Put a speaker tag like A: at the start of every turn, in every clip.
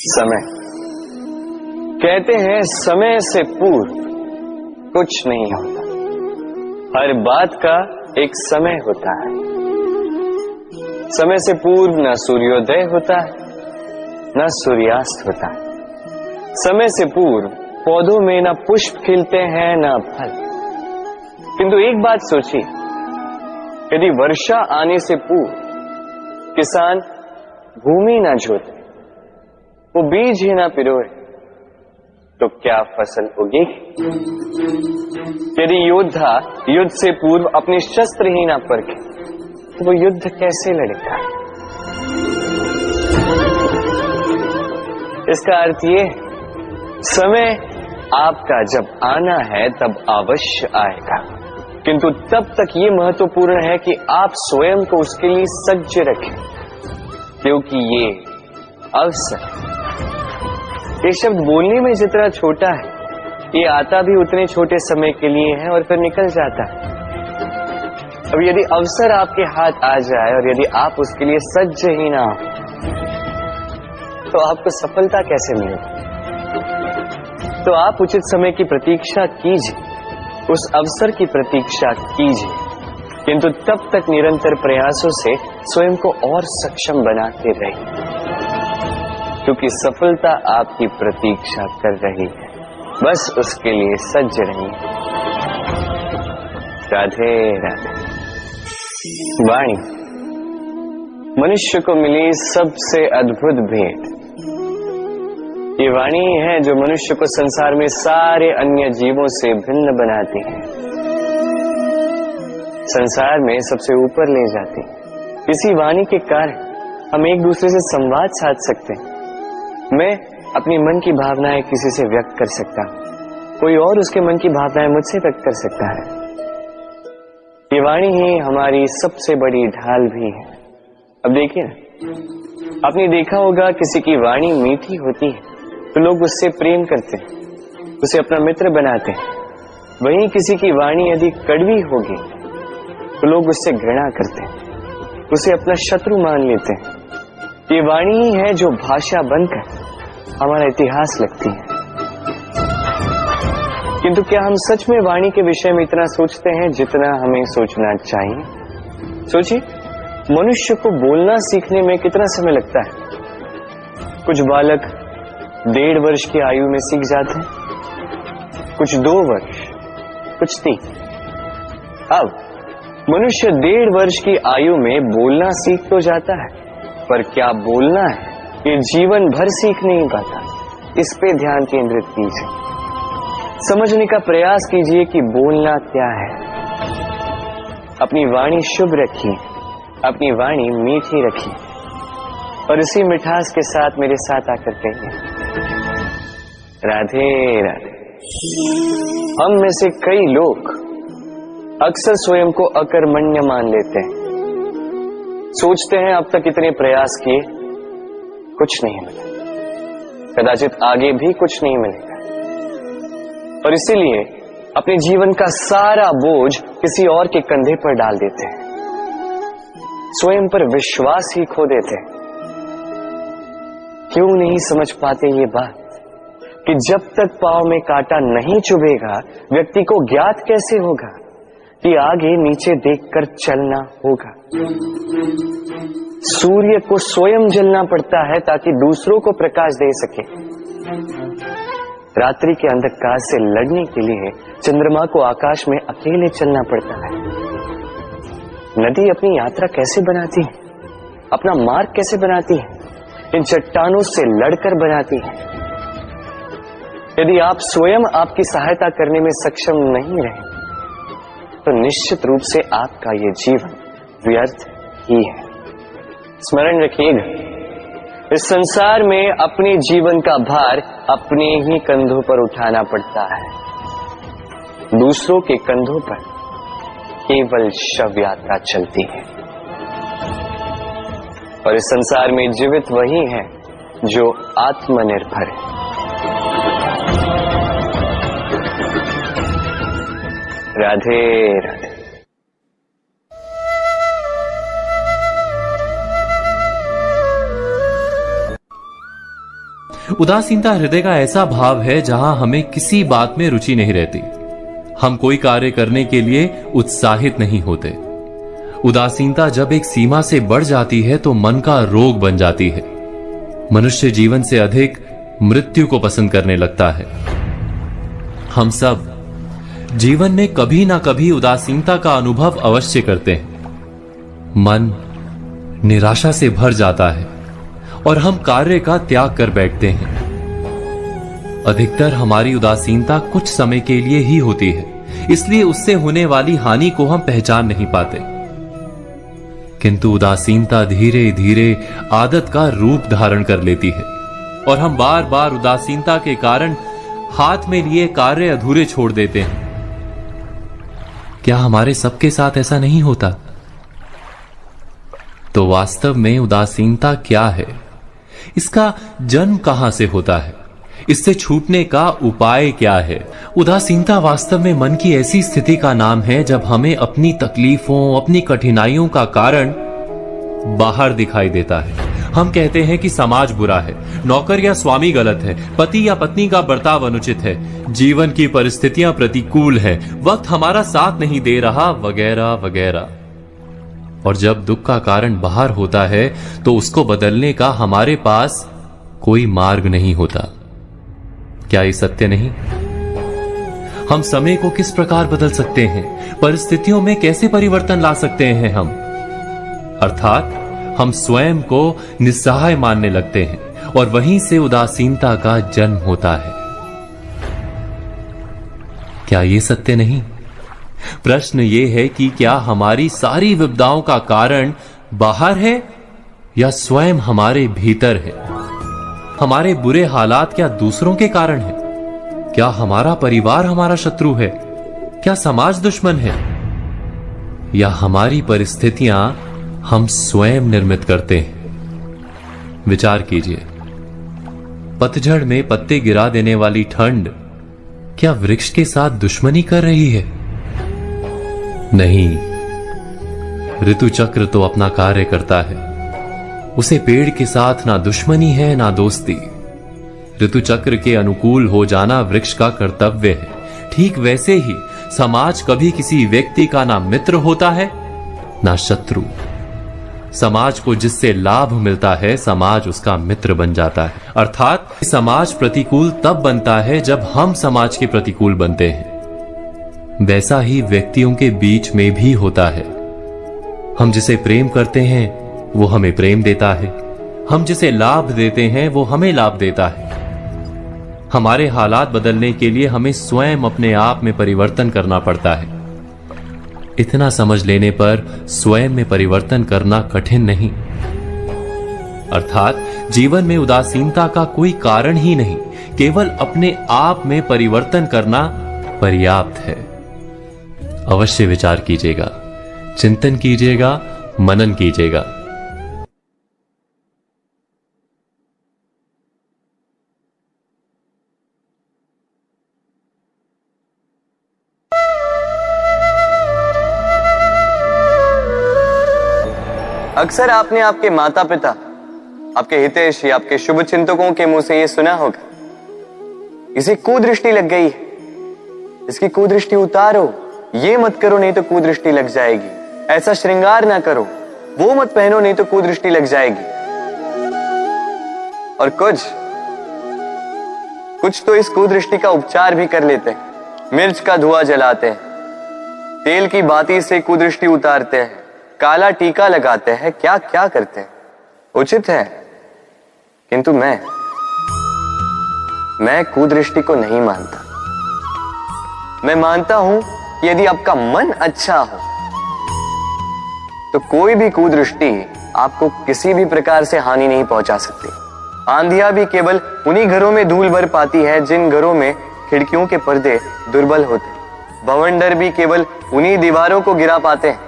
A: समय। कहते हैं समय से पूर्व कुछ नहीं होता, हर बात का एक समय होता है। समय से पूर्व न सूर्योदय होता है न सूर्यास्त होता है। समय से पूर्व पौधों में न पुष्प खिलते हैं न फल। किंतु एक बात सोचिए, यदि वर्षा आने से पूर्व किसान भूमि न जोते, वो बीज ही ना पिरोए, तो क्या फसल उगेगी? यदि योद्धा युद्ध से पूर्व अपने शस्त्र ही ना परखे, तो वो युद्ध कैसे लड़ेगा? इसका अर्थ ये, समय आपका जब आना है तब अवश्य आएगा, किंतु तब तक ये महत्वपूर्ण है कि आप स्वयं को उसके लिए सज्ज रखें, क्योंकि ये अवसर, ये शब्द बोलने में जितना छोटा है, ये आता भी उतने छोटे समय के लिए है और फिर निकल जाता है। अब यदि अवसर आपके हाथ आ जाए और यदि आप उसके लिए सज्ज ही ना हो, तो आपको सफलता कैसे मिलेगी? तो आप उचित समय की प्रतीक्षा कीजिए, उस अवसर की प्रतीक्षा कीजिए, किंतु तब तक निरंतर प्रयासों से स्वयं को और सक्षम बनाते रहिए, क्योंकि सफलता आपकी प्रतीक्षा कर रही है। बस उसके लिए सज्ज रहिए। राधे राधे। वाणी मनुष्य को मिली सबसे अद्भुत भेंट। ये वाणी है जो मनुष्य को संसार में सारे अन्य जीवों से भिन्न बनाती है, संसार में सबसे ऊपर ले जाती है। इसी वाणी के कारण हम एक दूसरे से संवाद साध सकते हैं। मैं अपनी मन की भावनाएं किसी से व्यक्त कर सकता हूं, कोई और उसके मन की भावनाएं मुझसे व्यक्त कर सकता है। ये वाणी ही हमारी सबसे बड़ी ढाल भी है। अब देखिए ना, आपने देखा होगा किसी की वाणी मीठी होती है तो लोग उससे प्रेम करते हैं, उसे अपना मित्र बनाते हैं। वहीं किसी की वाणी यदि कड़वी होगी तो लोग उससे घृणा करते हैं, उसे अपना शत्रु मान लेते हैं। ये वाणी ही है जो भाषा बनकर हमारा इतिहास लिखती है। किंतु क्या हम सच में वाणी के विषय में इतना सोचते हैं जितना हमें सोचना चाहिए? सोचिए, मनुष्य को बोलना सीखने में कितना समय लगता है? कुछ बालक 1.5 वर्ष की आयु में सीख जाते हैं, कुछ 2 वर्ष, कुछ 3। अब मनुष्य 1.5 वर्ष की आयु में बोलना सीख तो जाता है, पर क्या बोलना है ये जीवन भर सीख नहीं पाता। इस पे ध्यान केंद्रित कीजिए, समझने का प्रयास कीजिए कि बोलना क्या है। अपनी वाणी शुभ रखिए, अपनी वाणी मीठी रखिए, और इसी मिठास के साथ मेरे साथ आकर कहिए, राधे राधे। हम में से कई लोग अक्सर स्वयं को अकर्मण्य मान लेते हैं, सोचते हैं अब तक इतने प्रयास किए, कुछ नहीं मिला, कदाचित आगे भी कुछ नहीं मिलेगा, और इसीलिए अपने जीवन का सारा बोझ किसी और के कंधे पर डाल देते हैं, स्वयं पर विश्वास ही खो देते हैं। क्यों नहीं समझ पाते ये बात कि जब तक पांव में कांटा नहीं चुभेगा, व्यक्ति को ज्ञात कैसे होगा कि आगे नीचे देखकर चलना होगा। सूर्य को स्वयं जलना पड़ता है ताकि दूसरों को प्रकाश दे सके। रात्रि के अंधकार से लड़ने के लिए चंद्रमा को आकाश में अकेले चलना पड़ता है। नदी अपनी यात्रा कैसे बनाती है, अपना मार्ग कैसे बनाती है? इन चट्टानों से लड़कर बनाती है। यदि आप स्वयं आपकी सहायता करने में सक्षम नहीं रहे, तो निश्चित रूप से आपका यह जीवन व्यर्थ ही है। स्मरण रखिएगा, इस संसार में अपने जीवन का भार अपने ही कंधों पर उठाना पड़ता है। दूसरों के कंधों पर केवल शव यात्रा चलती है, और इस संसार में जीवित वही है जो आत्मनिर्भर है। राधे राधे।
B: उदासीनता हृदय का ऐसा भाव है जहां हमें किसी बात में रुचि नहीं रहती। हम कोई कार्य करने के लिए उत्साहित नहीं होते। उदासीनता जब एक सीमा से बढ़ जाती है तो मन का रोग बन जाती है। मनुष्य जीवन से अधिक मृत्यु को पसंद करने लगता है। हम सब जीवन में कभी ना कभी उदासीनता का अनुभव अवश्य करते हैं। मन निराशा से भर जाता है और हम कार्य का त्याग कर बैठते हैं। अधिकतर हमारी उदासीनता कुछ समय के लिए ही होती है, इसलिए उससे होने वाली हानि को हम पहचान नहीं पाते। किंतु उदासीनता धीरे धीरे आदत का रूप धारण कर लेती है और हम बार बार उदासीनता के कारण हाथ में लिए कार्य अधूरे छोड़ देते हैं। क्या हमारे सबके साथ ऐसा नहीं होता? तो वास्तव में उदासीनता क्या है? इसका जन्म कहां से होता है? इससे छूटने का उपाय क्या है? उदासीनता वास्तव में मन की ऐसी स्थिति का नाम है जब हमें अपनी तकलीफों, अपनी कठिनाइयों का कारण बाहर दिखाई देता है। हम कहते हैं कि समाज बुरा है, नौकर या स्वामी गलत है, पति या पत्नी का बर्ताव अनुचित है, जीवन की परिस्थितियां प्रतिकूल है, वक्त हमारा साथ नहीं दे रहा, वगैरह वगैरह। और जब दुख का कारण बाहर होता है तो उसको बदलने का हमारे पास कोई मार्ग नहीं होता। क्या ये सत्य नहीं? हम समय को किस प्रकार बदल सकते हैं? परिस्थितियों में कैसे परिवर्तन ला सकते हैं हम? अर्थात हम स्वयं को निस्सहाय मानने लगते हैं और वहीं से उदासीनता का जन्म होता है। क्या ये सत्य नहीं? प्रश्न ये है कि क्या हमारी सारी विपदाओं का कारण बाहर है या स्वयं हमारे भीतर है? हमारे बुरे हालात क्या दूसरों के कारण है? क्या हमारा परिवार हमारा शत्रु है? क्या समाज दुश्मन है? या हमारी परिस्थितियां हम स्वयं निर्मित करते हैं? विचार कीजिए, पतझड़ में पत्ते गिरा देने वाली ठंड क्या वृक्ष के साथ दुश्मनी कर रही है? नहीं, ऋतु चक्र तो अपना कार्य करता है। उसे पेड़ के साथ ना दुश्मनी है ना दोस्ती। ऋतु चक्र के अनुकूल हो जाना वृक्ष का कर्तव्य है। ठीक वैसे ही समाज कभी किसी व्यक्ति का ना मित्र होता है ना शत्रु। समाज को जिससे लाभ मिलता है, समाज उसका मित्र बन जाता है। अर्थात समाज प्रतिकूल तब बनता है जब हम समाज के प्रतिकूल बनते हैं। वैसा ही व्यक्तियों के बीच में भी होता है। हम जिसे प्रेम करते हैं वो हमें प्रेम देता है, हम जिसे लाभ देते हैं वो हमें लाभ देता है। हमारे हालात बदलने के लिए हमें स्वयं अपने आप में परिवर्तन करना पड़ता है। इतना समझ लेने पर स्वयं में परिवर्तन करना कठिन नहीं। अर्थात जीवन में उदासीनता का कोई कारण ही नहीं, केवल अपने आप में परिवर्तन करना पर्याप्त है। अवश्य विचार कीजिएगा, चिंतन कीजिएगा, मनन कीजिएगा।
A: अक्सर आपने आपके माता पिता, आपके हितैषी, आपके शुभ चिंतकों के मुंह से यह सुना होगा, इसे कुदृष्टि लग गई है, इसकी कुदृष्टि उतारो, ये मत करो नहीं तो कुदृष्टि लग जाएगी, ऐसा श्रृंगार ना करो, वो मत पहनो नहीं तो कुदृष्टि लग जाएगी। और कुछ तो इस कुदृष्टि का उपचार भी कर लेते हैं। मिर्च का धुआं जलाते हैं, तेल की बाती से कुदृष्टि उतारते हैं, काला टीका लगाते हैं, क्या क्या करते हैं। उचित है, किंतु मैं कुदृष्टि को नहीं मानता। मैं मानता हूं कि यदि आपका मन अच्छा हो तो कोई भी कुदृष्टि आपको किसी भी प्रकार से हानि नहीं पहुंचा सकती। आंधियां भी केवल उन्हीं घरों में धूल भर पाती है जिन घरों में खिड़कियों के पर्दे दुर्बल होते। बवंडर भी केवल उन्हीं दीवारों को गिरा पाते हैं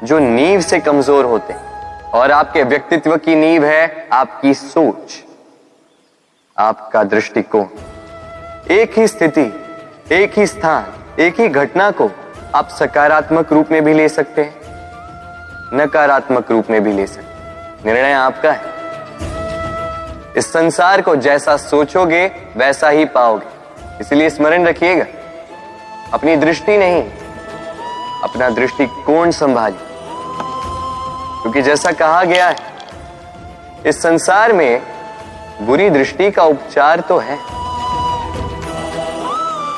A: जो नींव से कमजोर होते हैं। और आपके व्यक्तित्व की नींव है आपकी सोच, आपका दृष्टिकोण। एक ही स्थिति, एक ही स्थान, एक ही घटना को आप सकारात्मक रूप में भी ले सकते हैं, नकारात्मक रूप में भी ले सकते हैं। निर्णय आपका है। इस संसार को जैसा सोचोगे वैसा ही पाओगे। इसलिए स्मरण रखिएगा, अपनी दृष्टि नहीं, अपना दृष्टिकोण संभालिए। क्योंकि जैसा कहा गया है, इस संसार में बुरी दृष्टि का उपचार तो है,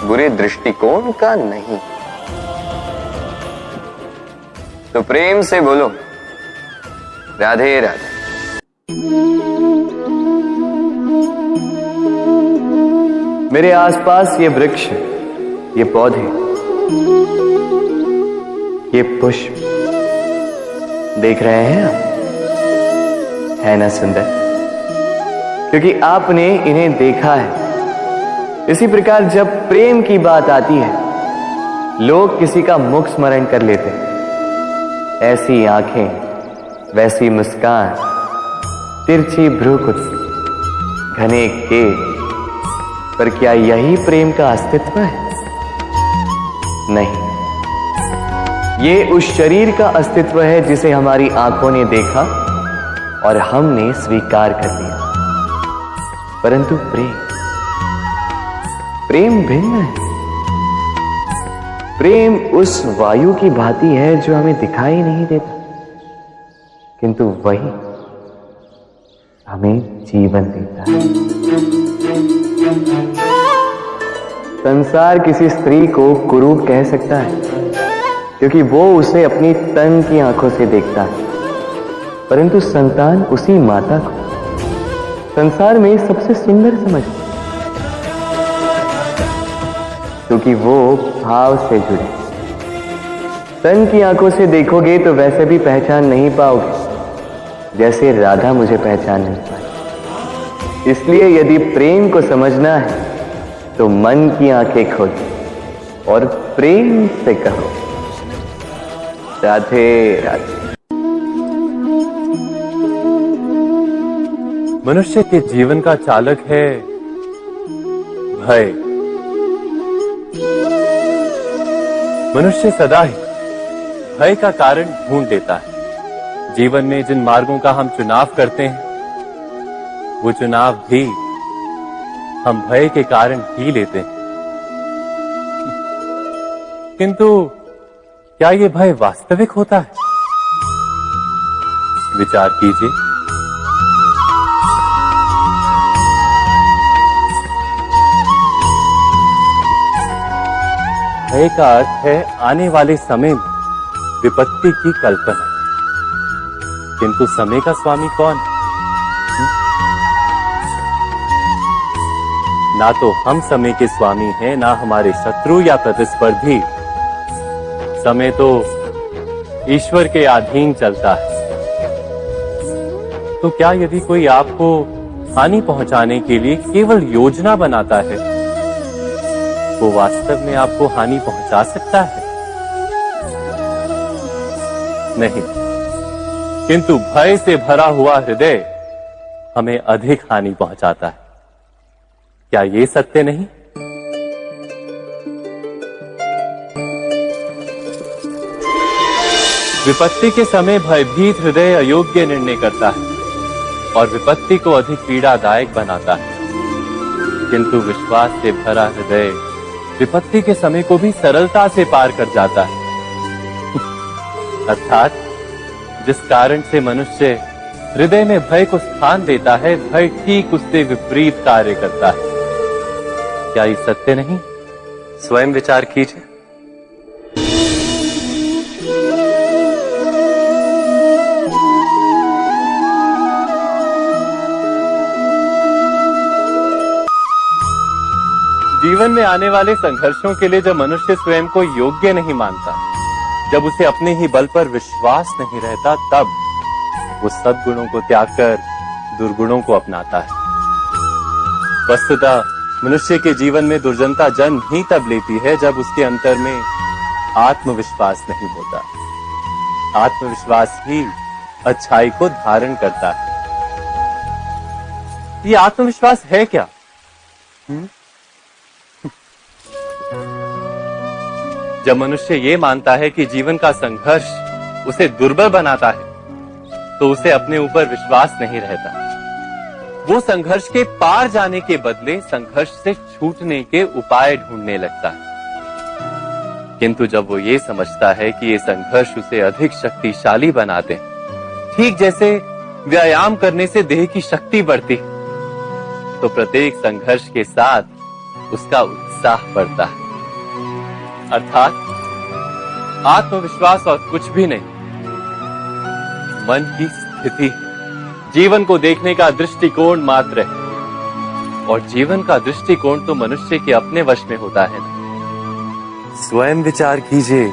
A: बुरे दृष्टिकोण का नहीं। तो प्रेम से बोलो, राधे राधे। मेरे आसपास ये वृक्ष, ये पौधे, ये पुष्प देख रहे हैं आप, है ना सुंदर? क्योंकि आपने इन्हें देखा है। इसी प्रकार जब प्रेम की बात आती है, लोग किसी का मुख स्मरण कर लेते हैं। ऐसी आंखें, वैसी मुस्कान, तिरछी भ्रूकुटी, घने केश, पर क्या यही प्रेम का अस्तित्व है? नहीं, ये उस शरीर का अस्तित्व है जिसे हमारी आंखों ने देखा और हमने स्वीकार कर लिया। परंतु प्रेम भिन्न है। प्रेम उस वायु की भांति है जो हमें दिखाई नहीं देता, किंतु वही हमें जीवन देता है। संसार किसी स्त्री को कुरूप कह सकता है, क्योंकि वो उसे अपनी तन की आंखों से देखता है, परंतु संतान उसी माता को संसार में सबसे सुंदर समझता है, क्योंकि वो भाव से जुड़े। तन की आंखों से देखोगे तो वैसे भी पहचान नहीं पाओगे जैसे राधा मुझे पहचान नहीं पाई। इसलिए यदि प्रेम को समझना है तो मन की आंखें खोलो और प्रेम से कहो, राधे राधे।
B: मनुष्य के जीवन का चालक है भय। मनुष्य सदा ही भय का कारण ढूंढ लेता है। जीवन में जिन मार्गों का हम चुनाव करते हैं, वो चुनाव भी हम भय के कारण ही लेते हैं। किंतु क्या ये भय वास्तविक होता है? विचार कीजिए। भय का अर्थ है आने वाले समय में विपत्ति की कल्पना। किंतु समय का स्वामी कौन? ना तो हम समय के स्वामी हैं, ना हमारे शत्रु या प्रतिस्पर्धी। समय तो ईश्वर के अधीन चलता है। तो क्या यदि कोई आपको हानि पहुंचाने के लिए केवल योजना बनाता है, वो वास्तव में आपको हानि पहुंचा सकता है? नहीं। किंतु भय से भरा हुआ हृदय हमें अधिक हानि पहुंचाता है। क्या ये सत्य नहीं? विपत्ति के समय भयभीत हृदय अयोग्य निर्णय करता है और विपत्ति को अधिक पीड़ादायक बनाता है। किंतु विश्वास से भरा हृदय विपत्ति के समय को भी सरलता से पार कर जाता है। अर्थात जिस कारण से मनुष्य हृदय में भय को स्थान देता है, भय ठीक उससे विपरीत कार्य करता है। क्या ये सत्य नहीं? स्वयं विचार कीजिए। जीवन में आने वाले संघर्षों के लिए जब मनुष्य स्वयं को योग्य नहीं मानता, जब उसे अपने ही बल पर विश्वास नहीं रहता, तब वो सद्गुणों को त्याग कर दुर्गुणों को अपनाता है। वस्तुतः मनुष्य के जीवन में दुर्जनता जन्म ही तब लेती है जब उसके अंतर में आत्मविश्वास नहीं होता। आत्मविश्वास ही अच्छाई को धारण करता है। ये आत्मविश्वास है क्या? जब मनुष्य ये मानता है कि जीवन का संघर्ष उसे दुर्बल बनाता है, तो उसे अपने ऊपर विश्वास नहीं रहता। वो संघर्ष के पार जाने के बदले संघर्ष से छूटने के उपाय ढूंढने लगता है। किंतु जब वो ये समझता है कि ये संघर्ष उसे अधिक शक्तिशाली बनाते हैं, ठीक जैसे व्यायाम करने से देह की शक्ति बढ़ती, तो प्रत्येक संघर्ष के साथ उसका उत्साह बढ़ता है। अर्थात आत्मविश्वास और कुछ भी नहीं, मन की स्थिति, जीवन को देखने का दृष्टिकोण मात्र है। और जीवन का दृष्टिकोण तो मनुष्य के अपने वश में होता है। स्वयं विचार कीजिए